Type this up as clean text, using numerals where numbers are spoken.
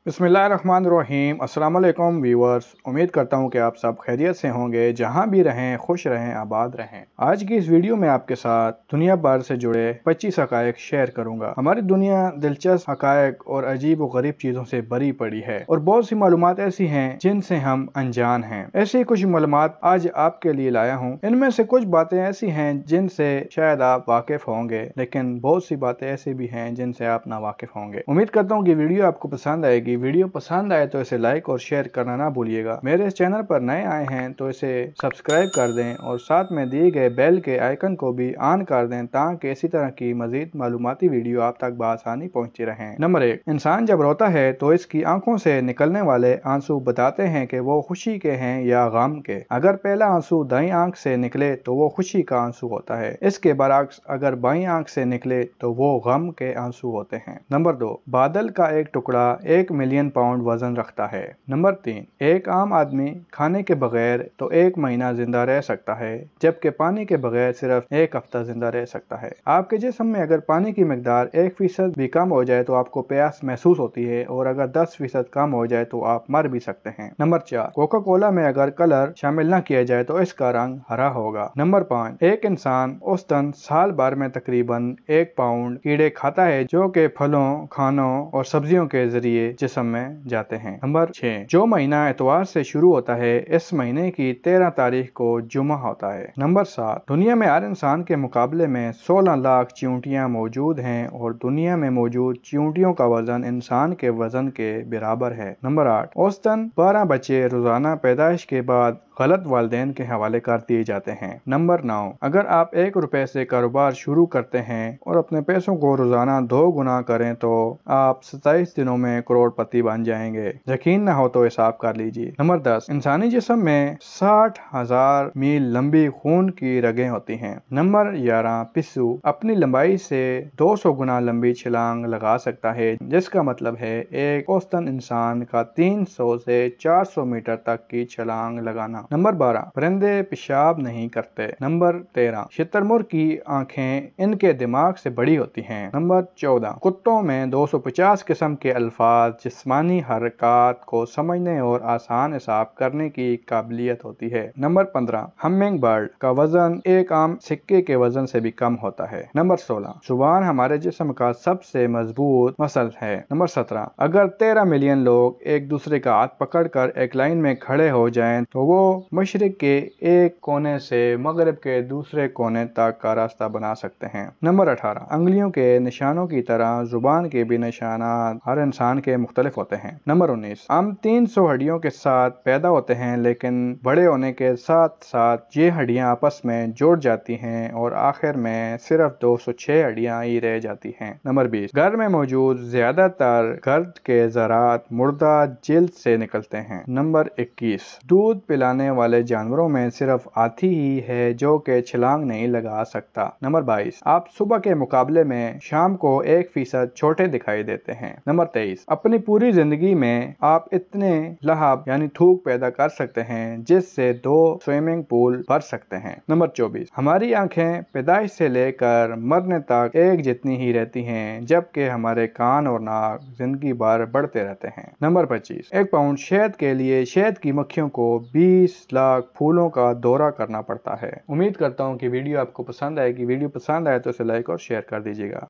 बिस्मिल्लाहिर्रहमानिर्रहीम। अस्सलाम वालेकुम व्यूअर्स, उम्मीद करता हूँ कि आप सब खैरियत से होंगे, जहाँ भी रहें खुश रहें आबाद रहें। आज की इस वीडियो में आपके साथ दुनिया भर से जुड़े 25 हकायक शेयर करूँगा। हमारी दुनिया दिलचस्प हकायक और अजीब व गरीब चीज़ों से भरी पड़ी है और बहुत सी मालूमात ऐसी हैं जिनसे हम अनजान हैं। ऐसी ही कुछ मालूमात आज आपके लिए लाया हूँ। इनमें से कुछ बातें ऐसी हैं जिनसे शायद आप वाकिफ होंगे, लेकिन बहुत सी बातें ऐसी भी हैं जिनसे आप ना वाकिफ होंगे। उम्मीद करता हूँ कि वीडियो आपको पसंद आएगी। वीडियो पसंद आए तो इसे लाइक और शेयर करना ना भूलिएगा। मेरे इस चैनल पर नए आए हैं तो इसे सब्सक्राइब कर दें और साथ में दिए गए बेल के आइकन को भी ऑन कर दें ताकि इसी तरह की मजीद मालूमाती वीडियो आप तक बआसानी पहुंचती रहें। नंबर 1, इंसान जब रोता है तो इसकी आंखों से निकलने वाले आंसू बताते हैं कि वो खुशी के हैं या गम के। अगर पहला आंसू दाईं आंख से निकले तो वो खुशी का आंसू होता है। इसके बरअक्स अगर बाईं आंख से निकले तो वो गम के आंसू होते हैं। नंबर 2, बादल का एक टुकड़ा 1 मिलियन पाउंड वजन रखता है। नंबर 3, एक आम आदमी खाने के बगैर तो 1 महीना जिंदा रह सकता है, जबकि पानी के बगैर सिर्फ 1 हफ्ता जिंदा रह सकता है। आपके जिस्म में अगर पानी की मिकदार 1% भी कम हो जाए तो आपको प्यास महसूस होती है और अगर 10% कम हो जाए तो आप मर भी सकते हैं। नंबर 4, कोका कोला में अगर कलर शामिल न किया जाए तो इसका रंग हरा होगा। नंबर 5, एक इंसान औसतन साल भर में तकरीबन 1 पाउंड कीड़े खाता है जो कि फलों, खानों और सब्जियों के जरिए जिस्म में जाते हैं। नंबर 6, जो महीना एतवार से शुरू होता है इस महीने की 13 तारीख को जुमा होता है। नंबर 7, दुनिया में हर इंसान के मुकाबले में 16 लाख चींटियां मौजूद हैं और दुनिया में मौजूद चींटियों का वजन इंसान के वजन के बराबर है। नंबर 8, औसतन 12 बच्चे रोजाना पैदाइश के बाद गलत वालिदैन के हवाले कर दिए जाते हैं। नंबर 9, अगर आप 1 रुपए से कारोबार शुरू करते हैं और अपने पैसों को रोजाना 2 गुना करें तो आप 27 दिनों में करोड़पति बन जाएंगे। यकीन न हो तो हिसाब कर लीजिए। नंबर 10, इंसानी जिस्म में 60,000 मील लंबी खून की रगें होती हैं। नंबर 11, पिस्सू अपनी लंबाई से 200 गुना लंबी छलांग लगा सकता है, जिसका मतलब है एक औसतन इंसान का 300 से 400 मीटर तक की छलांग लगाना। नंबर 12, परिंदे पेशाब नहीं करते। नंबर 13, शुतुरमुर्ग की आंखें इनके दिमाग से बड़ी होती हैं। नंबर 14, कुत्तों में 250 किस्म के अल्फाज जिस्मानी हरकत को समझने और आसान हिसाब करने की काबिलियत होती है। नंबर 15, हमिंग बर्ड का वजन एक आम सिक्के के वजन से भी कम होता है। नंबर 16, जुबान हमारे जिस्म का सबसे मजबूत मसल है। नंबर 17, अगर 13 मिलियन लोग एक दूसरे का हाथ पकड़कर एक लाइन में खड़े हो जाएं तो वो मशरिक के एक कोने से मगरिब के दूसरे कोने तक का रास्ता बना सकते हैं। नंबर 18, अंगुलियों के निशानों की तरह जुबान के भी निशानात हर इंसान के मुख्तलिफ होते हैं। नंबर 19, हम 300 हड्डियों के साथ पैदा होते हैं, लेकिन बड़े होने के साथ साथ ये हड्डियां आपस में जुड़ जाती हैं और आखिर में सिर्फ 206 हड्डियां ही रह जाती हैं। नंबर 20, घर में मौजूद ज्यादातर गर्द के ज़रात मुर्दा जिल्द से निकलते हैं। नंबर 21, दूध पिलाने वाले जानवरों में सिर्फ हाथी ही है जो कि छलांग नहीं लगा सकता। नंबर 22, आप सुबह के मुकाबले में शाम को 1% छोटे दिखाई देते हैं। नंबर 23, अपनी पूरी जिंदगी में आप इतने लहाब यानी थूक पैदा कर सकते हैं जिससे 2 स्विमिंग पूल भर सकते हैं। नंबर 24, हमारी आंखें पैदाइश से लेकर मरने तक एक जितनी ही रहती हैं, जबकि हमारे कान और नाक जिंदगी भर बढ़ते रहते हैं। नंबर 25, 1 पाउंड शहद के लिए शहद की मक्खियों को 20 लाख फूलों का दौरा करना पड़ता है। उम्मीद करता हूँ कि वीडियो आपको पसंद आएगी। वीडियो पसंद आए तो इसे लाइक और शेयर कर दीजिएगा।